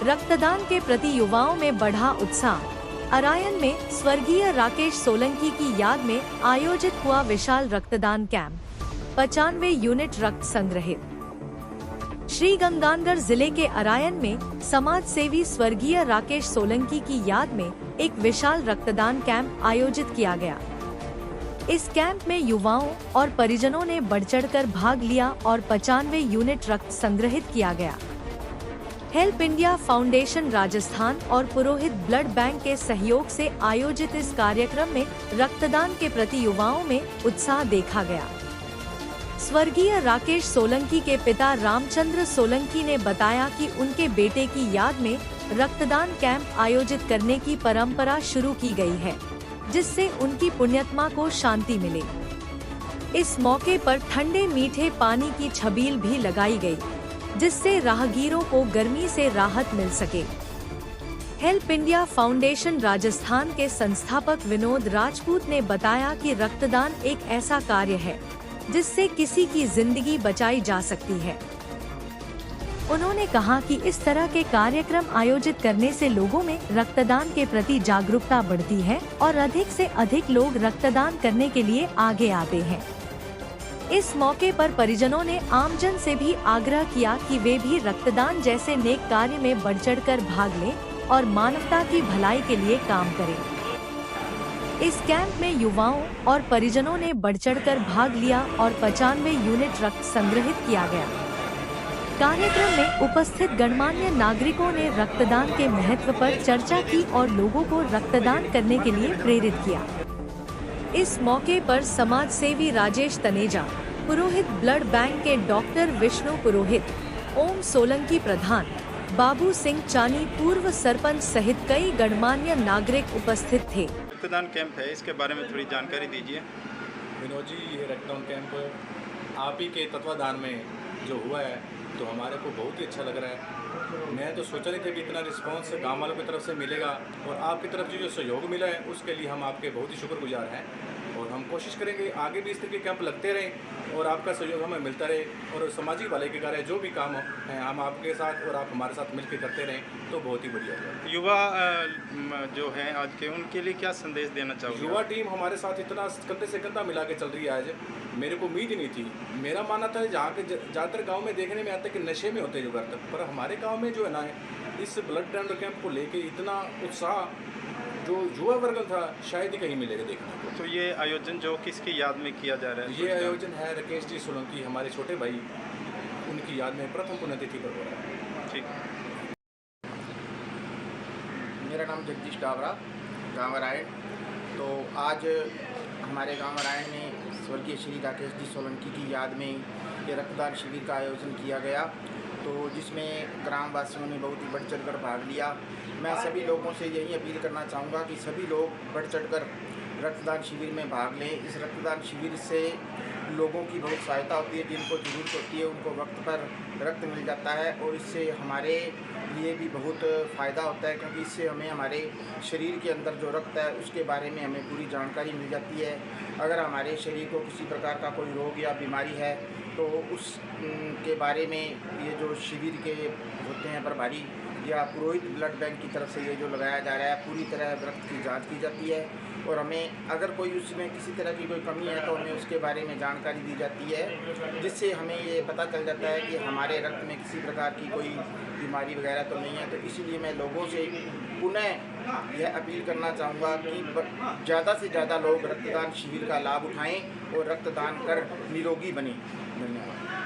रक्तदान के प्रति युवाओं में बढ़ा उत्साह। अरायन में स्वर्गीय राकेश सोलंकी की याद में आयोजित हुआ विशाल रक्तदान कैंप। 95 यूनिट रक्त संग्रहित। श्री गंगानगर जिले के अरायन में समाज सेवी स्वर्गीय राकेश सोलंकी की याद में एक विशाल रक्तदान कैंप आयोजित किया गया। इस कैंप में युवाओं और परिजनों ने बढ़ चढ़कर भाग लिया और 95 यूनिट रक्त संग्रहित किया गया। हेल्प इंडिया फाउंडेशन राजस्थान और पुरोहित ब्लड बैंक के सहयोग से आयोजित इस कार्यक्रम में रक्तदान के प्रति युवाओं में उत्साह देखा गया। स्वर्गीय राकेश सोलंकी के पिता रामचंद्र सोलंकी ने बताया कि उनके बेटे की याद में रक्तदान कैंप आयोजित करने की परंपरा शुरू की गई है, जिससे उनकी पुण्यात्मा को शांति मिले। इस मौके पर ठंडे मीठे पानी की छबील भी लगाई गई, जिससे राहगीरों को गर्मी से राहत मिल सके। हेल्प इंडिया फाउंडेशन राजस्थान के संस्थापक विनोद राजपूत ने बताया कि रक्तदान एक ऐसा कार्य है जिससे किसी की जिंदगी बचाई जा सकती है। उन्होंने कहा कि इस तरह के कार्यक्रम आयोजित करने से लोगों में रक्तदान के प्रति जागरूकता बढ़ती है और अधिक से अधिक लोग रक्तदान करने के लिए आगे आते हैं। इस मौके पर परिजनों ने आमजन से भी आग्रह किया कि वे भी रक्तदान जैसे नेक कार्य में बढ़ चढ़कर भाग लें और मानवता की भलाई के लिए काम करें। इस कैंप में युवाओं और परिजनों ने बढ़ चढ़कर भाग लिया और 95 यूनिट रक्त संग्रहित किया गया। कार्यक्रम में उपस्थित गणमान्य नागरिकों ने रक्तदान के महत्व पर चर्चा की और लोगों को रक्तदान करने के लिए प्रेरित किया। इस मौके पर समाज सेवी राजेश तनेजा, पुरोहित ब्लड बैंक के डॉक्टर विष्णु पुरोहित, ओम सोलंकी प्रधान, बाबू सिंह चानी पूर्व सरपंच सहित कई गणमान्य नागरिक उपस्थित थे। रक्तदान कैंप है, इसके बारे में थोड़ी जानकारी दीजिए। विनोद जी, ये रक्तदान कैंप आप ही के तत्वाधान में जो हुआ है तो हमारे को बहुत ही अच्छा लग रहा है। मैं तो सोचा नहीं था कि इतना रिस्पांस गांव वालों की तरफ से मिलेगा और आपकी तरफ से जो सहयोग मिला है उसके लिए हम आपके बहुत ही शुक्रगुजार हैं और हम कोशिश करेंगे आगे भी इस तरह के कैंप लगते रहें और आपका सहयोग हमें मिलता रहे और सामाजिक भलाई के कार्य जो भी काम हैं हम आपके साथ और आप हमारे साथ मिलकर करते रहें तो बहुत ही बढ़िया होगा। युवा जो हैं आज के, उनके लिए क्या संदेश देना चाहोगे? युवा टीम हमारे साथ इतना कंधे से कंधा मिला के चल रही है आज, मेरे को उम्मीद ही नहीं थी। मेरा मानना था जहाँ के ज़्यादातर गाँव में देखने में आता है कि नशे में होते जो करते, पर हमारे गाँव में जो है ना इस ब्लड डोनेट कैंप को लेके इतना उत्साह जो युवा वर्ग था शायद ही कहीं मिलेगा देखने को। तो ये आयोजन जो किसकी याद में किया जा रहा है? ये आयोजन है राकेश जी सोलंकी, हमारे छोटे भाई, उनकी याद में प्रथम पुण्यतिथि पर हो रहा है। ठीक। मेरा नाम जगदीश डावरा, गाँव अरायन। तो आज हमारे गाँव अरायन में स्वर्गीय श्री राकेश जी सोलंकी की याद में ये रक्तदान शिविर का आयोजन किया गया, तो जिसमें ग्रामवासियों ने बहुत ही बढ़ चढ़कर भाग लिया। मैं सभी लोगों से यही अपील करना चाहूँगा कि सभी लोग बढ़ चढ़कर रक्तदान शिविर में भाग लें। इस रक्तदान शिविर से लोगों की बहुत सहायता होती है, जिनको ज़रूरत होती है उनको वक्त पर रक्त मिल जाता है और इससे हमारे लिए भी बहुत फ़ायदा होता है, क्योंकि इससे हमें हमारे शरीर के अंदर जो रक्त है उसके बारे में हमें पूरी जानकारी मिल जाती है। अगर हमारे शरीर को किसी प्रकार का कोई रोग या बीमारी है तो उस के बारे में ये जो शिविर के होते हैं प्रभारी या पुरोहित ब्लड बैंक की तरफ से ये जो लगाया जा रहा है, पूरी तरह रक्त की जांच की जाती है और हमें अगर कोई उसमें किसी तरह की कोई कमी है तो हमें उसके बारे में जानकारी दी जाती है, जिससे हमें ये पता चल जाता है कि हमारे रक्त में किसी प्रकार की कोई बीमारी वगैरह तो नहीं है। तो इसीलिए मैं लोगों से पुनः यह अपील करना चाहूँगा कि ज़्यादा से ज़्यादा लोग रक्तदान शिविर का लाभ उठाएँ और रक्तदान कर निरोगी बने। धन्यवाद।